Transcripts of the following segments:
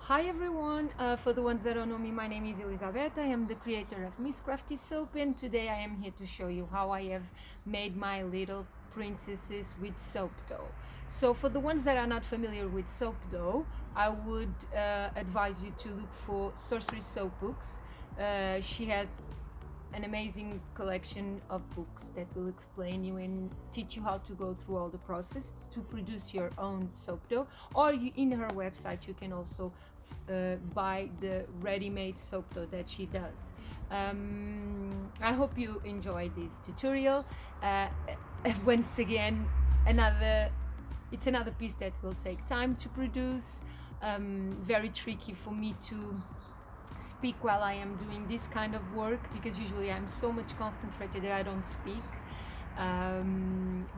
Hi everyone, for the ones that don't know me, my name is Elizabeth. I am the creator of Miss Kraftie Soap, and today I am here to show you how I have made my little princesses with soap dough. So for the ones that are not familiar with soap dough, I would advise you to look for Sorcery Soap books. She has an amazing collection of books that will explain you and teach you how to go through all the process to produce your own soap dough. Or in her website you can also buy the ready-made soap dough that she does. I hope you enjoy this tutorial. Once again, it's another piece that will take time to produce. Very tricky for me to speak while I am doing this kind of work, because usually I'm so much concentrated that I don't speak.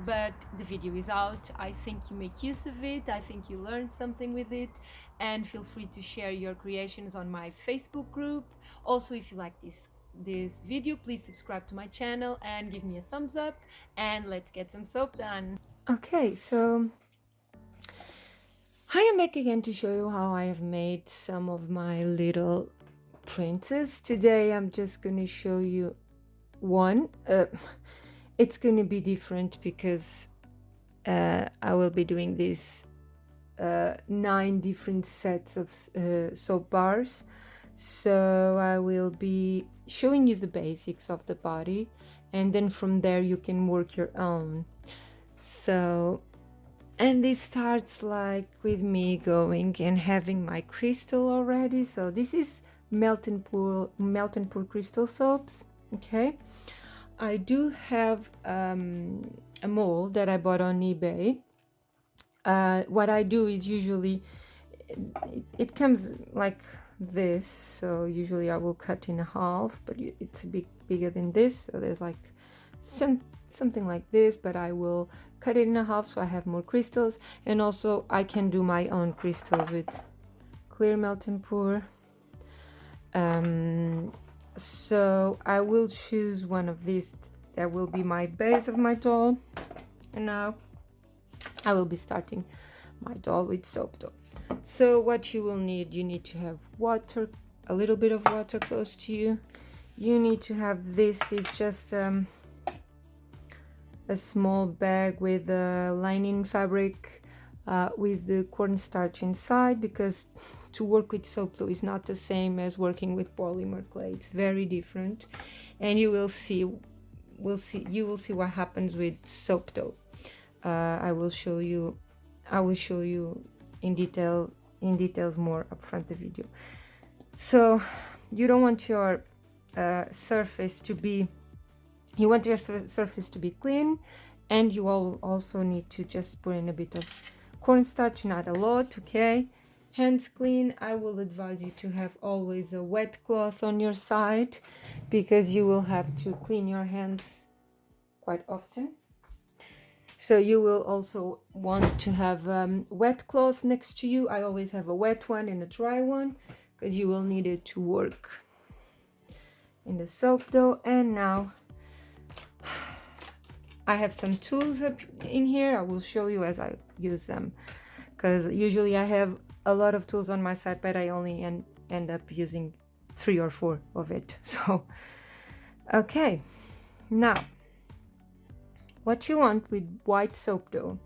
But the video is out. I think you make use of it. I think you learn something with it, and feel free to share your creations on my Facebook group. Also, if you like this video, please subscribe to my channel and give me a thumbs up, and let's get some soap done. Okay, so I am back again to show you how I have made some of my little prints. Today I'm just going to show you one. It's going to be different because I will be doing these 9 different sets of soap bars. So I will be showing you the basics of the body, and then from there you can work your own. So, and this starts like with me going and having my crystal already. So this is melt and pour crystal soaps. Okay, I do have a mold that I bought on eBay. What I do is usually it comes like this, so usually I will cut in half, but it's a bit bigger than this, so there's like something like this, but I will cut it in half so I have more crystals. And also I can do my own crystals with clear melt and pour. So I will choose one of these that will be my base of my doll, and now I will be starting my doll with soap dough. So what you will need, you need to have water, a little bit of water close to you. You need to have this, is just a small bag with lining fabric with the cornstarch inside, because to work with soap dough is not the same as working with polymer clay. It's very different, and you will see what happens with soap dough. I will show you in details more upfront the video. So you don't want your surface to be surface to be clean, and you all also need to just put in a bit of cornstarch, not a lot. Okay, hands clean. I will advise you to have always a wet cloth on your side, because you will have to clean your hands quite often. So you will also want to have wet cloth next to you. I always have a wet one and a dry one, because you will need it to work in the soap dough. And now I have some tools up in here. I will show you as I use them, because usually I have a lot of tools on my side, but I only end up using 3 or 4 of it. So okay, now what you want with white soap dough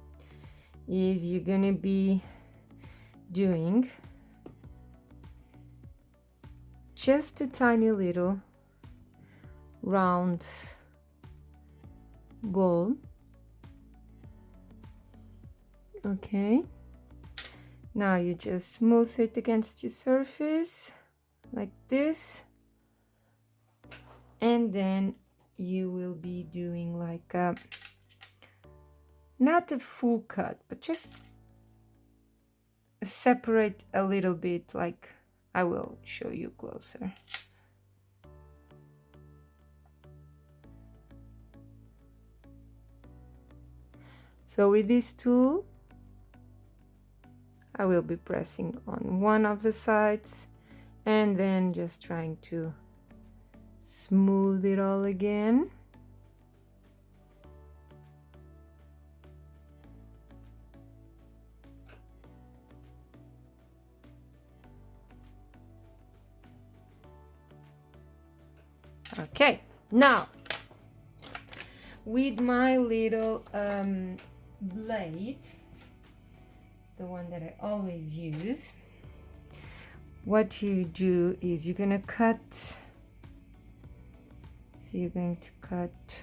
is you're gonna be doing just a tiny little round ball. Okay, now you just smooth it against your surface like this, and then you will be doing like not a full cut, but just separate a little bit, like I will show you closer. So with this tool, I will be pressing on one of the sides and then just trying to smooth it all again. Okay, now with my little blade, the one that I always use, what you do is you're gonna cut. So you're going to cut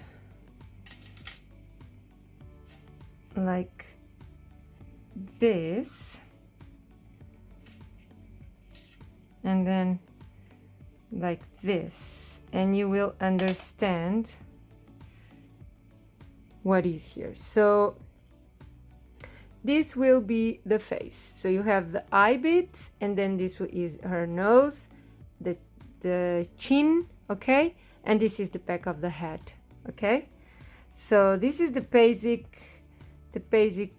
like this, and then like this, and you will understand what is here. So this will be the face. So you have the eye bit, and then this is her nose, the chin, okay, and this is the back of the head, okay. So this is the basic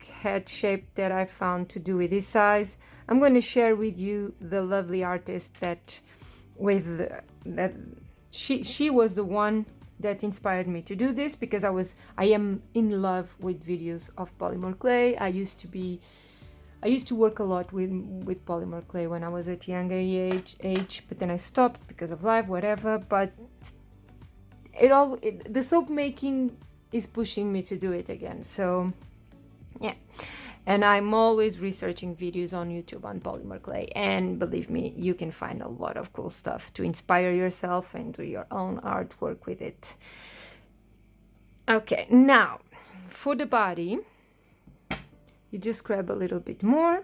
head shape that I found to do with this size. I'm going to share with you the lovely artist that she was the one that inspired me to do this, because I am in love with videos of polymer clay. I used to work a lot with polymer clay when I was at younger age, but then I stopped because of life, whatever. But the soap making is pushing me to do it again. So yeah, and I'm always researching videos on YouTube on polymer clay, and believe me, you can find a lot of cool stuff to inspire yourself and do your own artwork with it. Okay, now for the body, you just grab a little bit more,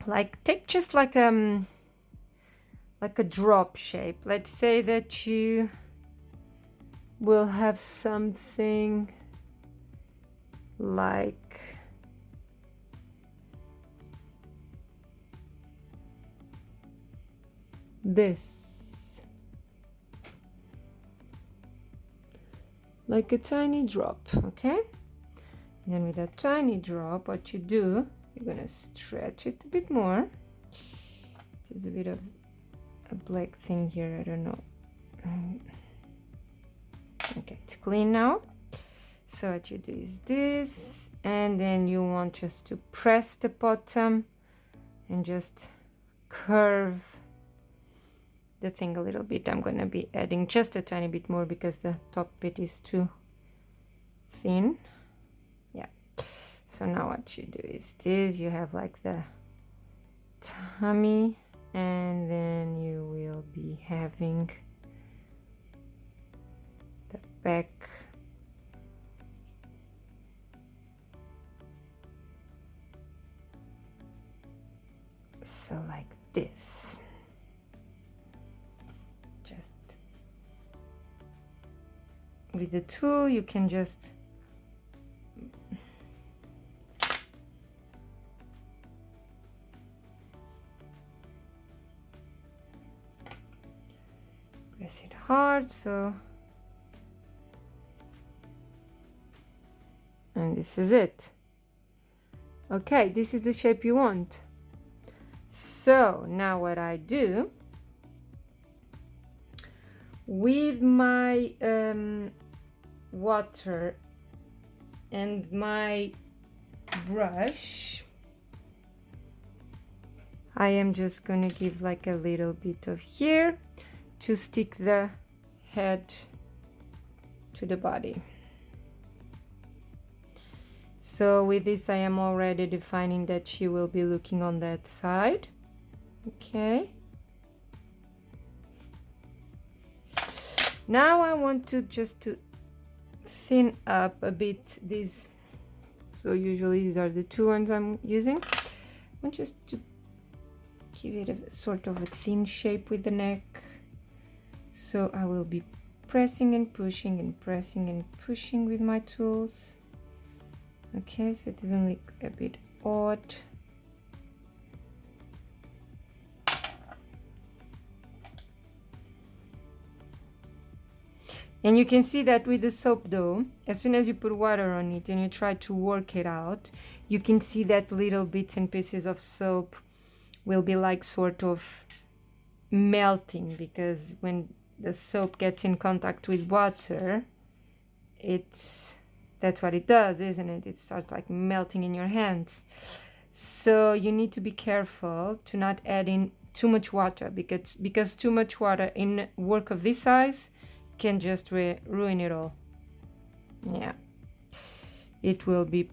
like take just like a drop shape. Let's say that you will have something like this, like a tiny drop, okay. And then with that tiny drop, what you do, you're gonna stretch it a bit more. There's a bit of a black thing here, I don't know. Okay, it's clean now. So what you do is this, and then you want just to press the bottom and just curve the thing a little bit. I'm going to be adding just a tiny bit more because the top bit is too thin. Yeah, so now what you do is this, you have like the tummy, and then you will be having the back. So like this. Just with the tool you can just press it hard, so, and this is it. Okay, this is the shape you want. So now what I do with my water and my brush, I am just gonna give like a little bit of here to stick the head to the body. So with this I am already defining that she will be looking on that side. Okay. Now I want to just to thin up a bit these. So usually these are the two ones I'm using. I want just to give it a sort of a thin shape with the neck. So I will be pressing and pushing and pressing and pushing with my tools. Okay, so it doesn't look a bit odd. And you can see that with the soap dough, as soon as you put water on it and you try to work it out, you can see that little bits and pieces of soap will be like sort of melting, because when the soap gets in contact with water, that's what it does, isn't it? It starts like melting in your hands. So you need to be careful to not add in too much water, because too much water in work of this size can just ruin it all. Yeah, it will be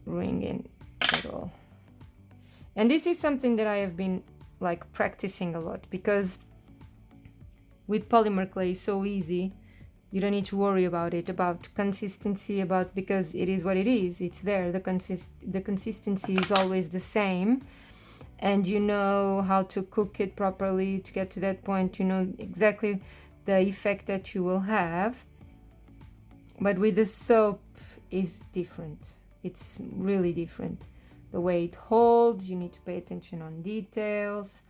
ruining it all. And this is something that I have been like practicing a lot, because with polymer clay it's so easy. You don't need to worry about it, about consistency, because it is what it is. It's there. The consistency is always the same, and you know how to cook it properly to get to that point. You know exactly the effect that you will have. But with the soap is different. It's really different. The way it holds, you need to pay attention on details.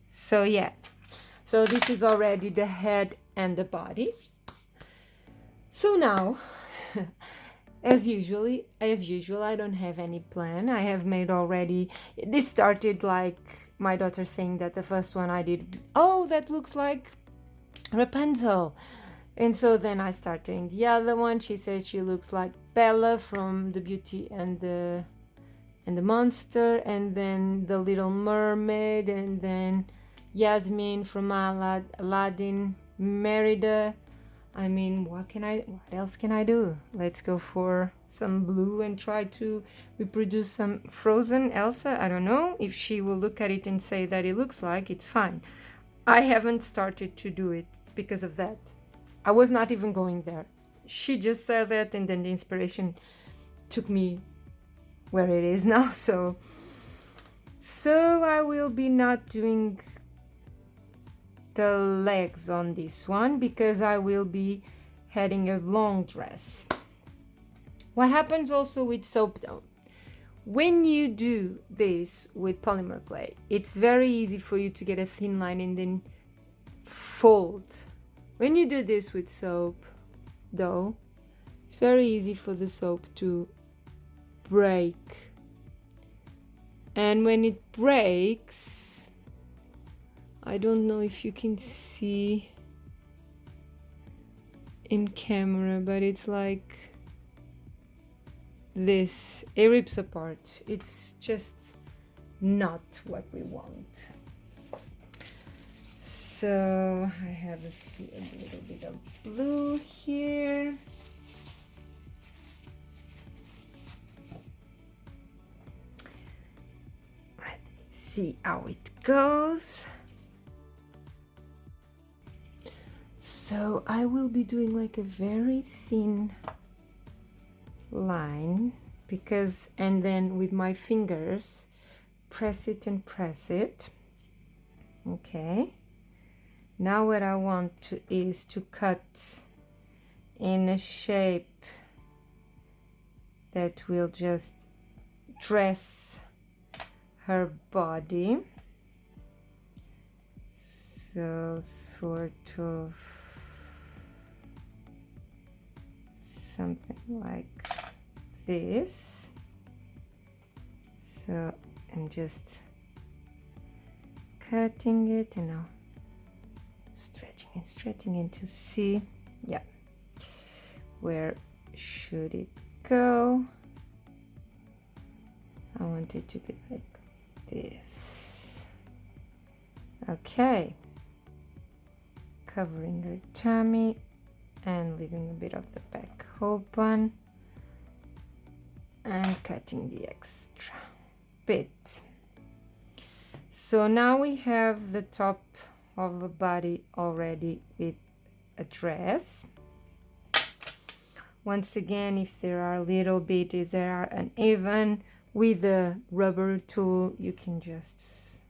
So yeah, so this is already the head and the body. So now, as usual, I don't have any plan. I have made already. This started like my daughter saying that the first one I did, oh, that looks like Rapunzel. And so then I start doing the other one. She says she looks like Bella from the Beauty and the Monster, and then the Little Mermaid, and then Yasmin from Aladdin, Merida. I mean, what else can I do? Let's go for some blue and try to reproduce some Frozen Elsa. I don't know if she will look at it and say that it looks like, it's fine. I haven't started to do it because of that. I was not even going there. She just said that, and then the inspiration took me where it is now. So I will be not doing the legs on this one, because I will be having a long dress. What happens also with soap dough, when you do this with polymer clay, it's very easy for you to get a thin line and then fold. When you do this with soap dough, it's very easy for the soap to break. And when it breaks, I don't know if you can see in camera, but it's like this. It rips apart. It's just not what we want. So I have a little bit of blue here. Let's see how it goes. So I will be doing like a very thin line, and then with my fingers press it and press it. Okay, now what I want is to cut in a shape that will just dress her body. So sort of something like this. So I'm just cutting it and now stretching it to see, yeah, where should it go. I want it to be like this. Okay, covering her tummy and leaving a bit of the back open and cutting the extra bit. So now we have the top of the body already with a dress. Once again, if there are little bits, there are uneven, with the rubber tool you can just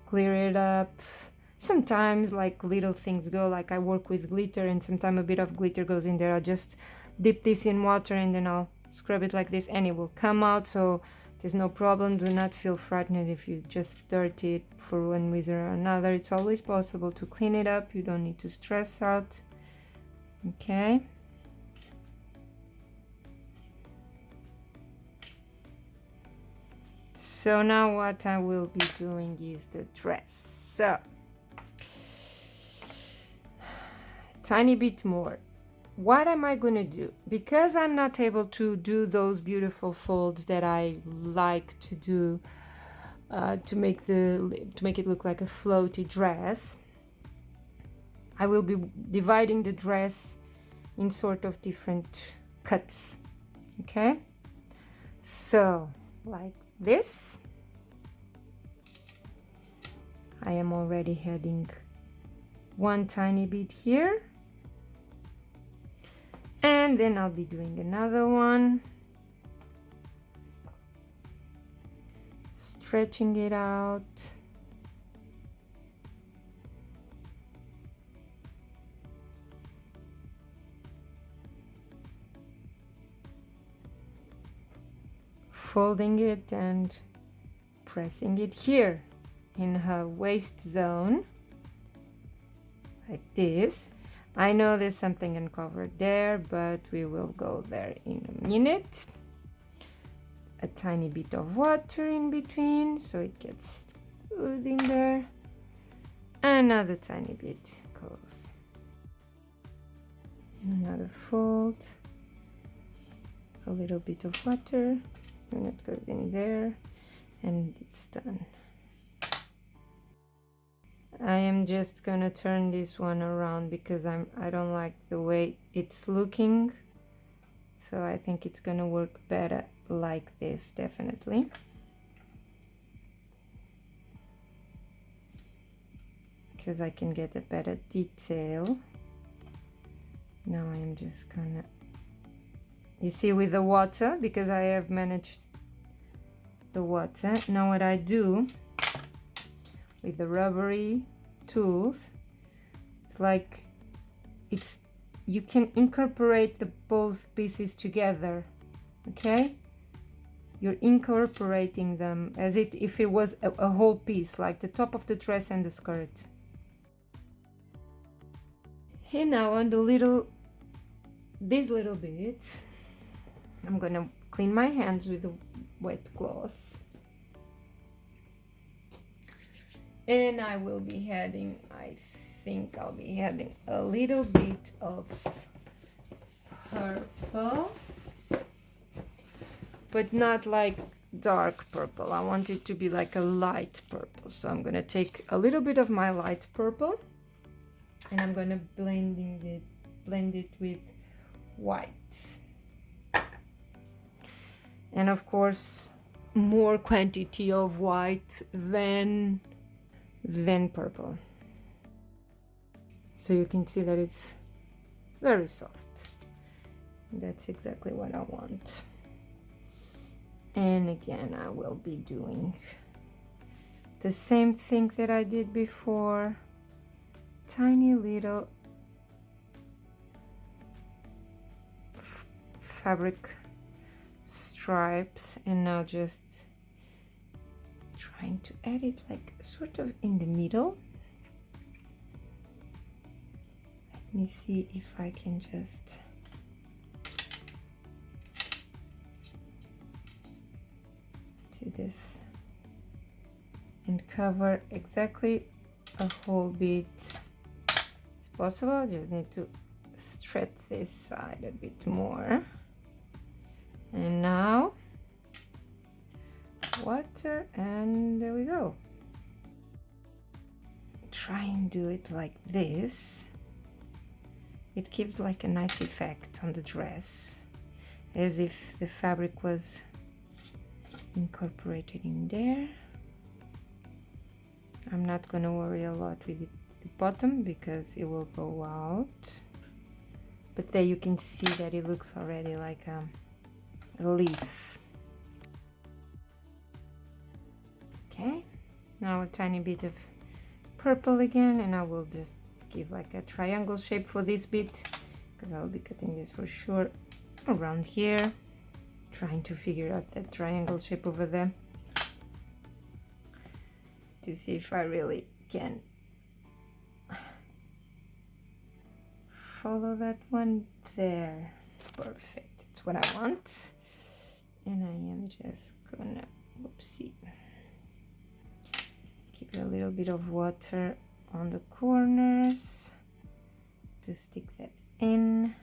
clear it up. Sometimes like little things go, like I work with glitter and sometimes a bit of glitter goes in there. I'll just dip this in water and then I'll scrub it like this and it will come out, so there's no problem. Do not feel frightened if you just dirty it for one reason or another. It's always possible to clean it up. You don't need to stress out. Okay, so now what I will be doing is the dress. So tiny bit more. what am I gonna do? Because I'm not able to do those beautiful folds that I like to do to make it look like a floaty dress, I will be dividing the dress in sort of different cuts. Okay, so like this. I am already adding one tiny bit here, and then I'll be doing another one, stretching it out. Folding it and pressing it here in her waist zone, like this. I know there's something uncovered there, but we will go there in a minute. A tiny bit of water in between so it gets good in there. Another tiny bit goes. Another fold. A little bit of water. And it goes in there, and it's done. I am just gonna turn this one around because I don't like the way it's looking, so I think it's gonna work better like this, definitely. Because I can get a better detail. Now I am just gonna, you see, with the water, because I have managed the water. Now what I do with the rubbery tools, it's like you can incorporate the both pieces together. Okay, you're incorporating them as if it was a whole piece, like the top of the dress and the skirt. And now on these little bits, I'm gonna clean my hands with a wet cloth, and I will be adding, I think I'll be adding a little bit of purple, but not like dark purple. I want it to be like a light purple, so I'm gonna take a little bit of my light purple and I'm gonna blend it with white. And of course, more quantity of white than purple. So you can see that it's very soft. That's exactly what I want. And again, I will be doing the same thing that I did before. Tiny little fabric stripes, and now just trying to add it like sort of in the middle. Let me see if I can just do this and cover exactly a whole bit. It's possible, I just need to stretch this side a bit more. And now water, and there we go. Try and do it like this. It gives like a nice effect on the dress, as if the fabric was incorporated in there. I'm not gonna worry a lot with the bottom because it will go out, but there you can see that it looks already like a leaf. Okay, now a tiny bit of purple again, and I will just give like a triangle shape for this bit because I'll be cutting this for sure around here, trying to figure out that triangle shape over there to see if I really can follow that one there. Perfect, it's what I want. And I am just gonna, whoopsie, keep a little bit of water on the corners to stick that in.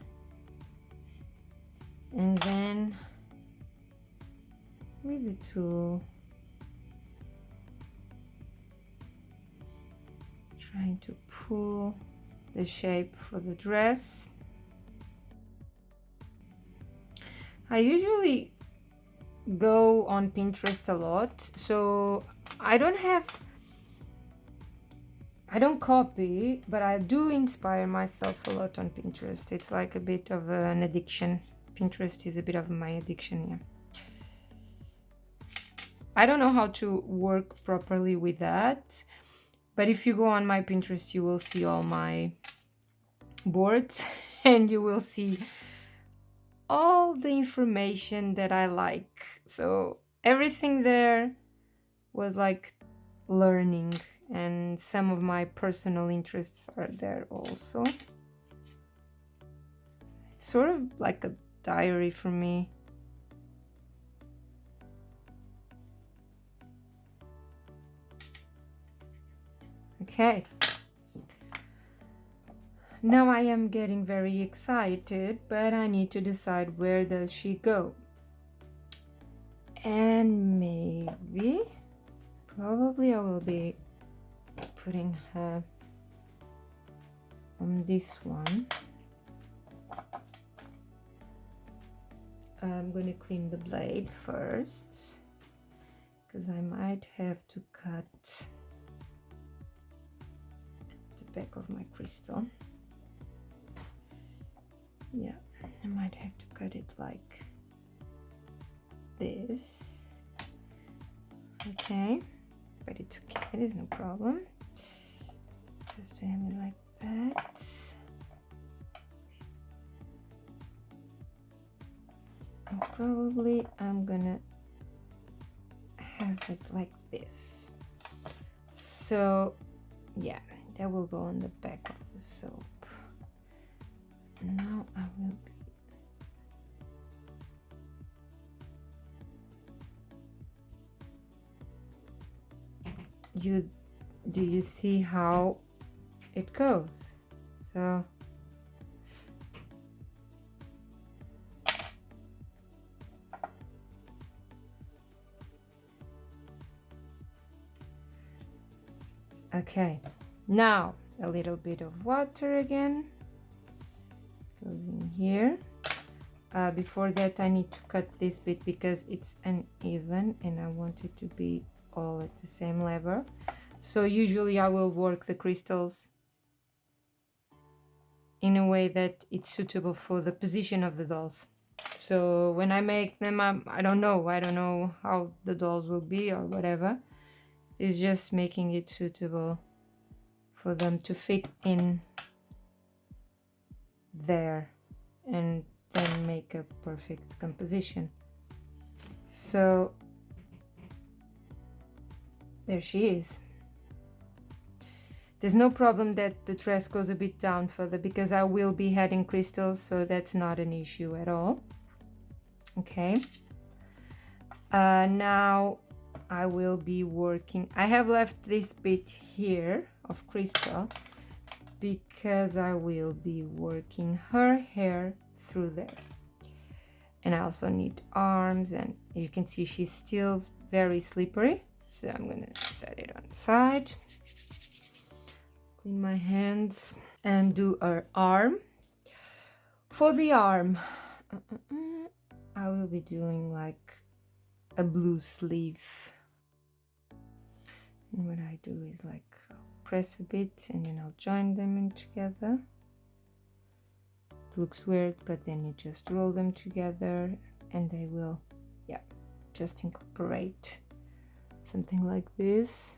to pull the shape for the dress. I usually go on Pinterest a lot, so I don't copy, but I do inspire myself a lot on Pinterest. It's like a bit of an addiction. Pinterest is a bit of my addiction, yeah. I don't know how to work properly with that, but if you go on my Pinterest, you will see all my boards and you will see all the information that I like. So everything there was like learning, and some of my personal interests are there also. It's sort of like a diary for me. Okay. Now I am getting very excited, but I need to decide where does she go. And probably I will be putting her on this one. I'm going to clean the blade first, because I might have to cut the back of my crystal. Yeah, I might have to cut it like this. Okay, but it's okay, it is no problem. Just have it like that. And probably I'm gonna have it like this. So yeah, that will go on the back of the soap. Now I will be... Do you see how it goes? So okay, now a little bit of water again goes in here. Before that I need to cut this bit because it's uneven and I want it to be all at the same level. So usually I will work the crystals in a way that it's suitable for the position of the dolls. So when I make them, I don't know how the dolls will be or whatever. It's just making it suitable for them to fit in there and then make a perfect composition. So there she is. There's no problem that the dress goes a bit down further because I will be adding crystals, so that's not an issue at all. Okay. Now I will be working. I have left this bit here of crystal because I will be working her hair through there. And I also need arms, and you can see she's still very slippery. So I'm gonna set it on the side. Clean my hands and do her arm. For the arm, I will be doing like a blue sleeve. And what I do is like I'll press a bit and then I'll join them in together. It looks weird, but then you just roll them together and they will, yeah, just incorporate something like this.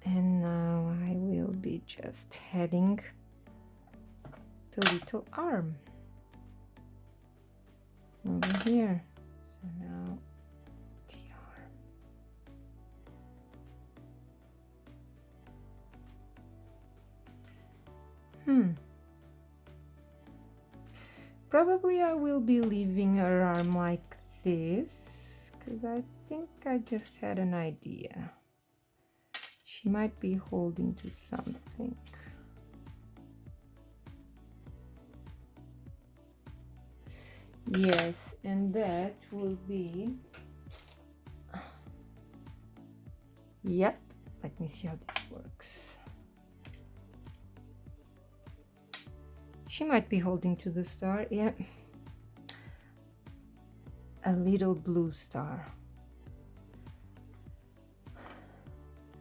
And now I will be just heading the little arm over here. So now the arm. Probably I will be leaving her arm like this because I think I just had an idea. She might be holding to something. Yes, And that will be, yep, let me see how this works. She might be holding to the star, yeah. A little blue star.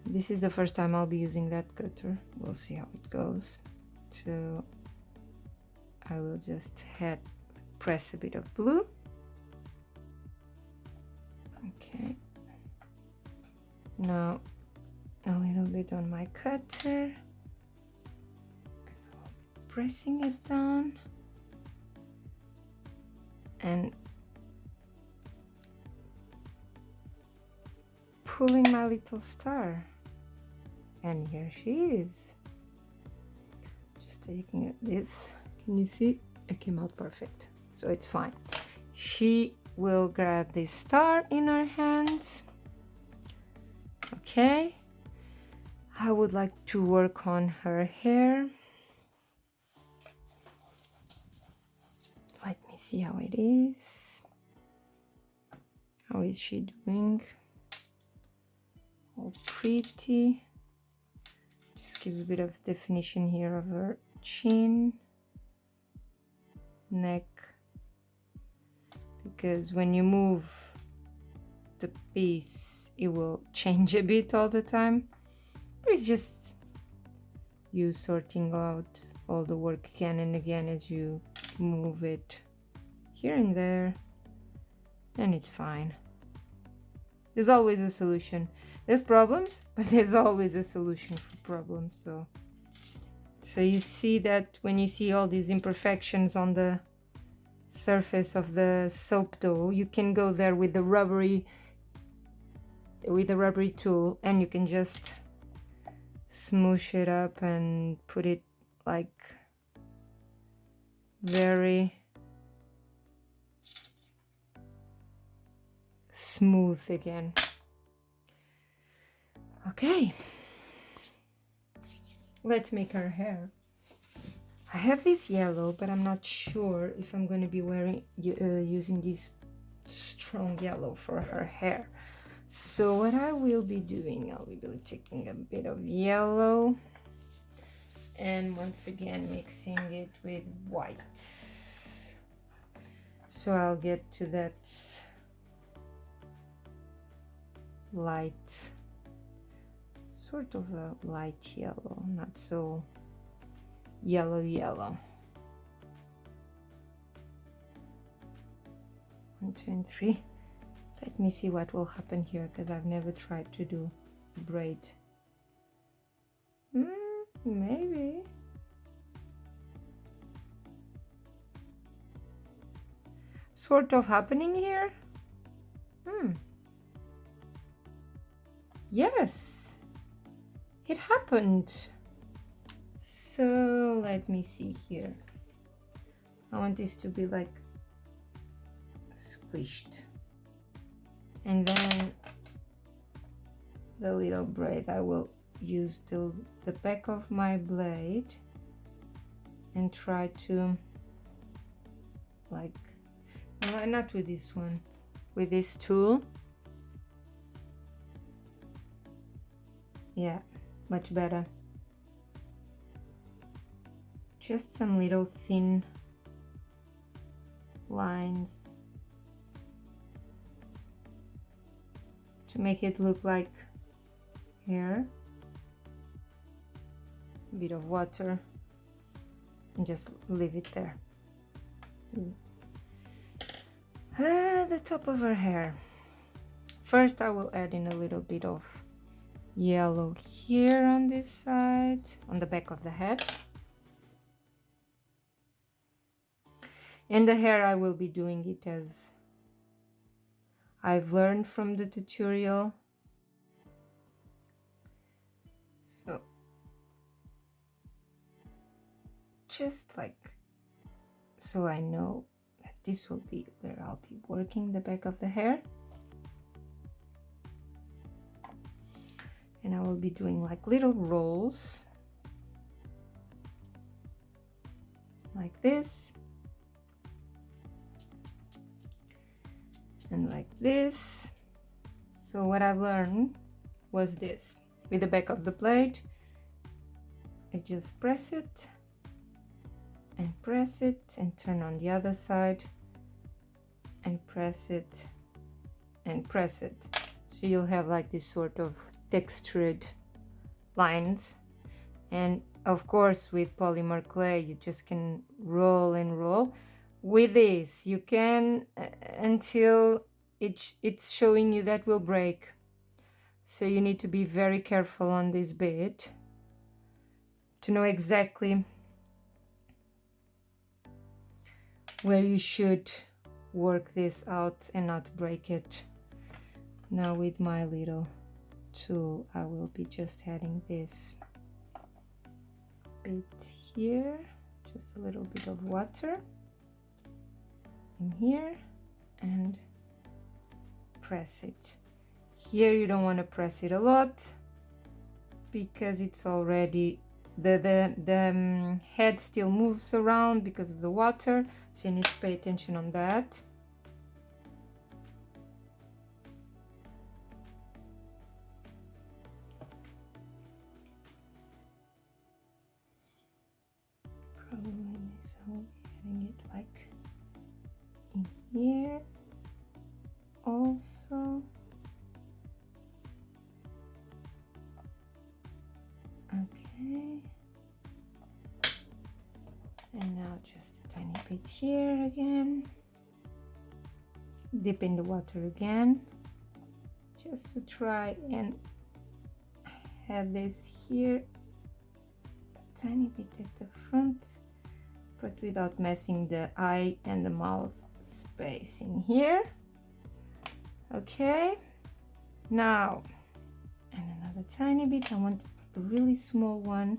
This is the first time I'll be using that cutter. We'll see how it goes. So I will just press a bit of blue. Okay. Now a little bit on my cutter. Pressing it down. And pulling my little star. And here she is. Just taking this. Can you see? It came out perfect. So it's fine. She will grab this star in her hands. Okay. I would like to work on her hair. Let me see how it is. How is she doing? All pretty. Just give a bit of definition here of her chin, neck, because when you move the piece it will change a bit all the time, but it's just you sorting out all the work again and again as you move it here and there, and it's fine. There's always a solution. There's problems, but there's always a solution for problems. So you see that when you see all these imperfections on the surface of the soap dough, you can go there with the rubbery tool, and you can just smoosh it up and put it like very smooth again. Okay, let's make her hair. I have this yellow, but I'm not sure if I'm going to be using this strong yellow for her hair. So what I will be doing, I'll be taking a bit of yellow and once again mixing it with white. So I'll get to that light, sort of a light yellow, not so yellow. 1, 2, and 3. Let me see what will happen here, because I've never tried to do braid. Maybe. Sort of happening here. Yes, it happened. So let me see here. I want this to be like squished. And then the little braid, I will use the back of my blade and try to, like, not with this one, with this tool. Yeah, much better. Just some little thin lines to make it look like hair. A bit of water and just leave it there. The top of her hair. First I will add in a little bit of yellow here on this side, on the back of the head. And the hair, I will be doing it as I've learned from the tutorial. So just like, so I know that this will be where I'll be working the back of the hair. And I will be doing like little rolls like this. and like this. So what I've learned was this: with the back of the plate, I just press it and turn on the other side and press it and press it. So you'll have like this sort of textured lines. And of course with polymer clay you just can roll and roll. With this you can until it's showing you that will break. So you need to be very careful on this bit to know exactly where you should work this out and not break it. Now with my little tool I will be just adding this bit here, just a little bit of water in here, and press it. Here you don't want to press it a lot because it's already the head still moves around because of the water, so you need to pay attention on that. Probably so, adding it like in here also. Okay, and now just a tiny bit here again. Dip in the water again, just to try and have this here, a tiny bit at the front, but without messing the eye and the mouth space in here. Okay, now, and another tiny bit. I want a really small one,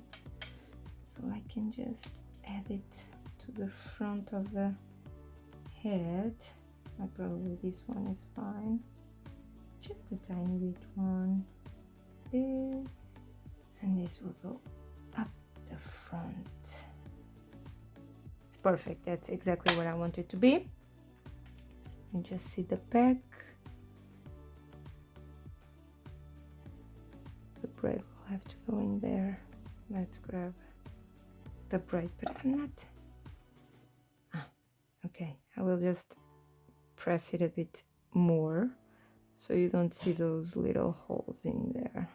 so I can just add it to the front of the head. Probably this one is fine, just a tiny bit one. This, and this will go up the front. It's perfect, that's exactly what I want it to be. And just see the back. The bread will have to go in there. Let's grab the bread, but I'm not. Okay, I will just press it a bit more so you don't see those little holes in there.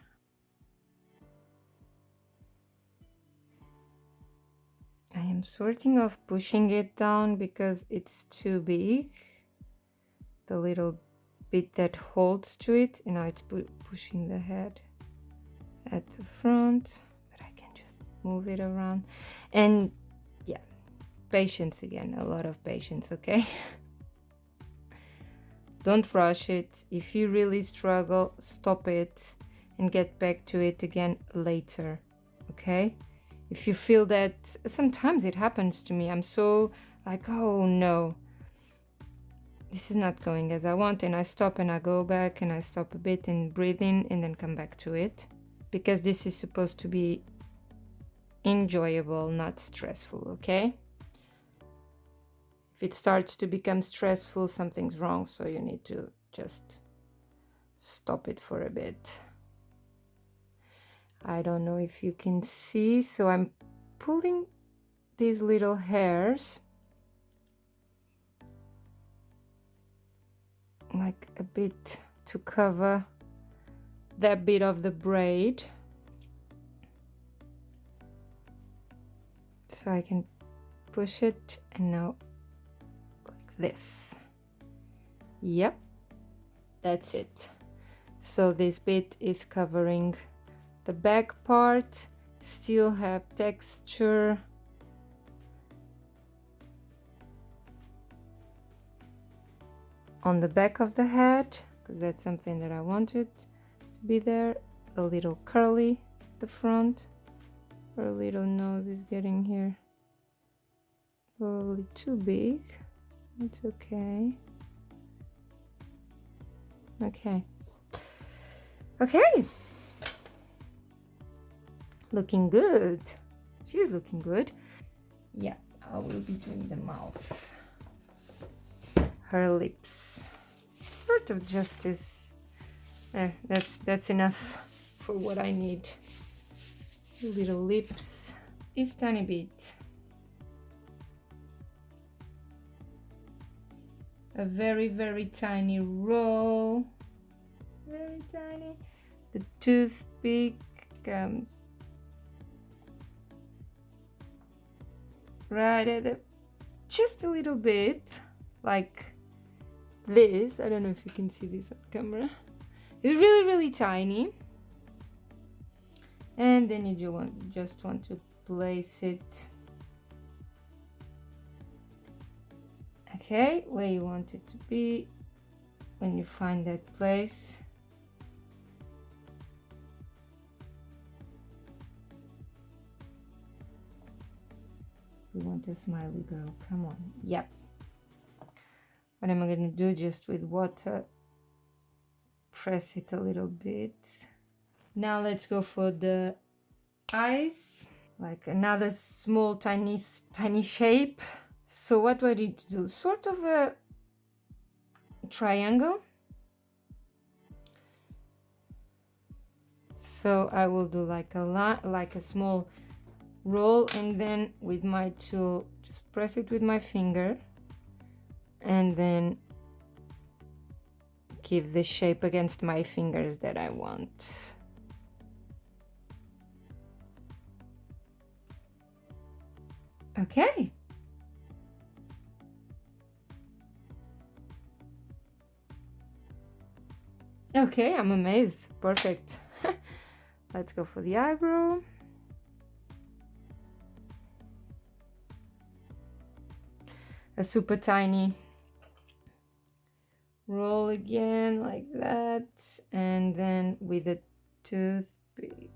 I am sorting of pushing it down because it's too big, the little bit that holds to it, and now it's pushing the head at the front, but I can just move it around. And yeah, patience again, a lot of patience, okay? Don't rush it. If you really struggle, stop it and get back to it again later, okay? If you feel that, sometimes it happens to me, I'm so like, oh no, this is not going as I want, and I stop and I go back and I stop a bit and breathe in and then come back to it, because this is supposed to be enjoyable, not stressful, okay? If it starts to become stressful, something's wrong, so you need to just stop it for a bit. I don't know if you can see, so I'm pulling these little hairs like a bit to cover that bit of the braid, so I can push it, and now like this. Yep, that's it. So this bit is covering the back part, still have texture. On the back of the head, because that's something that I wanted to be there. A little curly at the front. Her little nose is getting here probably too big. It's okay. Okay. Okay. Looking good. She's looking good. Yeah, I will be doing the mouth. Her lips. sort of just this. That's enough for what I need. Little lips is tiny bit. A very tiny roll, very tiny. The toothpick comes right at it, just a little bit, like this. I don't know if you can see this on camera. It's really tiny. And then you just want to place it, okay, where you want it to be. When you find that place, we want a smiley girl. Come on. Yep. What am I gonna do? Just with water, press it a little bit. Now let's go for the eyes, like another small tiny shape. So what do I need to do? Sort of a triangle. So I will do like a line, like a small roll, and then with my tool just press it with my finger and then give the shape against my fingers that I want. Okay. Okay, I'm amazed. Perfect. Let's go for the eyebrow. A super tiny roll again, like that, and then with a toothpick.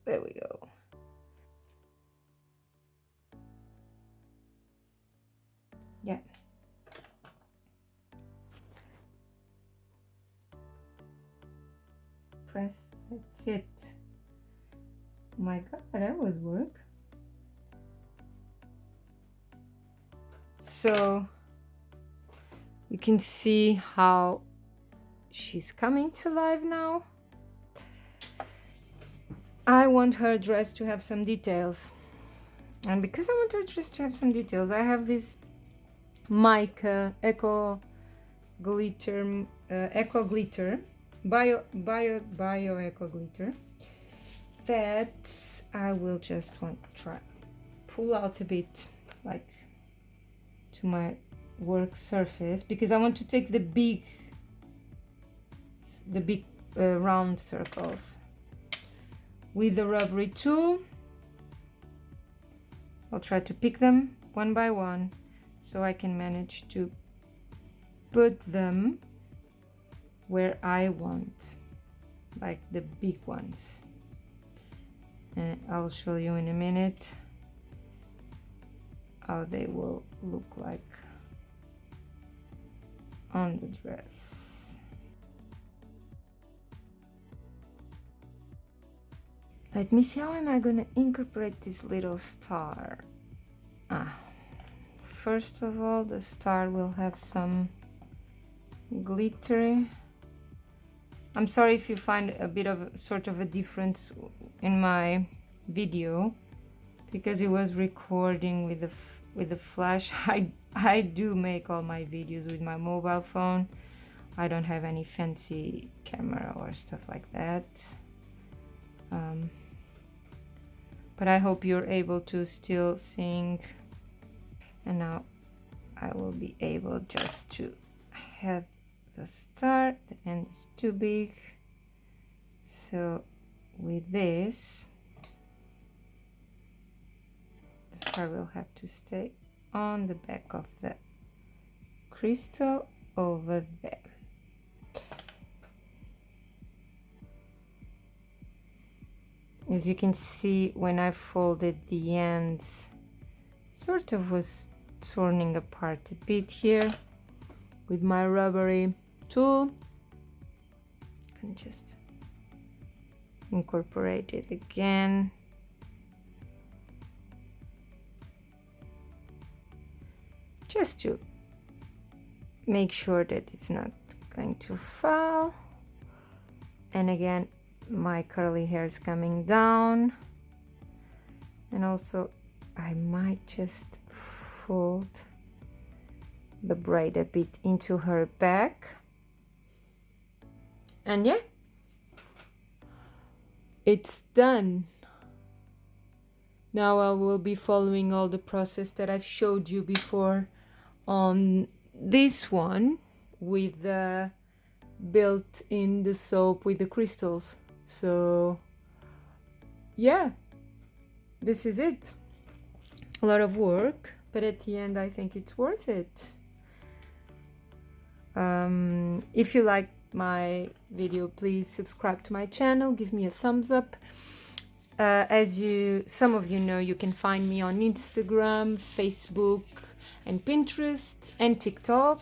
There we go. Yeah. Press. That's it. Oh my god, that was work. So you can see how she's coming to life now. I want her dress to have some details, and because I want her dress to have some details, I have this mica eco glitter, bio eco glitter, that I will just want to try pull out a bit, like to my work surface, because I want to take the big round circles with the rubbery tool. I'll try to pick them one by one so I can manage to put them where I want, like the big ones. And I'll show you in a minute how they will look like on the dress. Let me see, how am I gonna incorporate this little star? First of all, the star will have some glittery. I'm sorry if you find a bit of sort of a difference in my video, because it was recording with the flash. I do make all my videos with my mobile phone. I don't have any fancy camera or stuff like that. But I hope you're able to still sing. And now I will be able just to have the star. The end is too big, so with this, the star will have to stay on the back of the crystal over there. As you can see, when I folded the ends, sort of was turning apart a bit here. With my rubbery tool, and just incorporate it again. Just to make sure that it's not going to fall, and again my curly hair is coming down, and also I might just fold the braid a bit into her back, and yeah, it's done. Now I will be following all the process that I've showed you before on this one with the built in the soap with the crystals. So yeah, this is it. A lot of work, but at the end I think it's worth it. If you like my video, please subscribe to my channel, give me a thumbs up. As some of you know, you can find me on Instagram, Facebook, and Pinterest, and TikTok.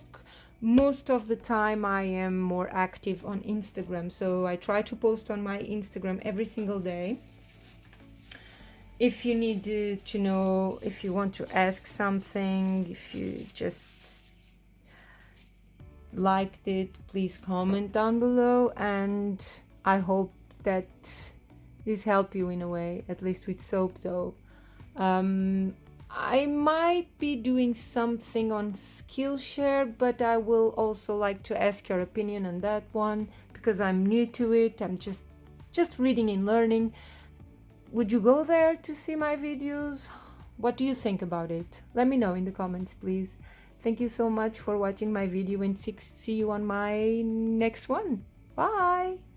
Most of the time I am more active on Instagram, so I try to post on my Instagram every single day. If you need to know, if you want to ask something, if you just liked it, please comment down below, and I hope that this helped you in a way, at least with soap dough. I might be doing something on Skillshare, but I will also like to ask your opinion on that one because I'm new to it. I'm just reading and learning. Would you go there to see my videos? What do you think about it? Let me know in the comments, please. Thank you so much for watching my video, and see you on my next one. Bye!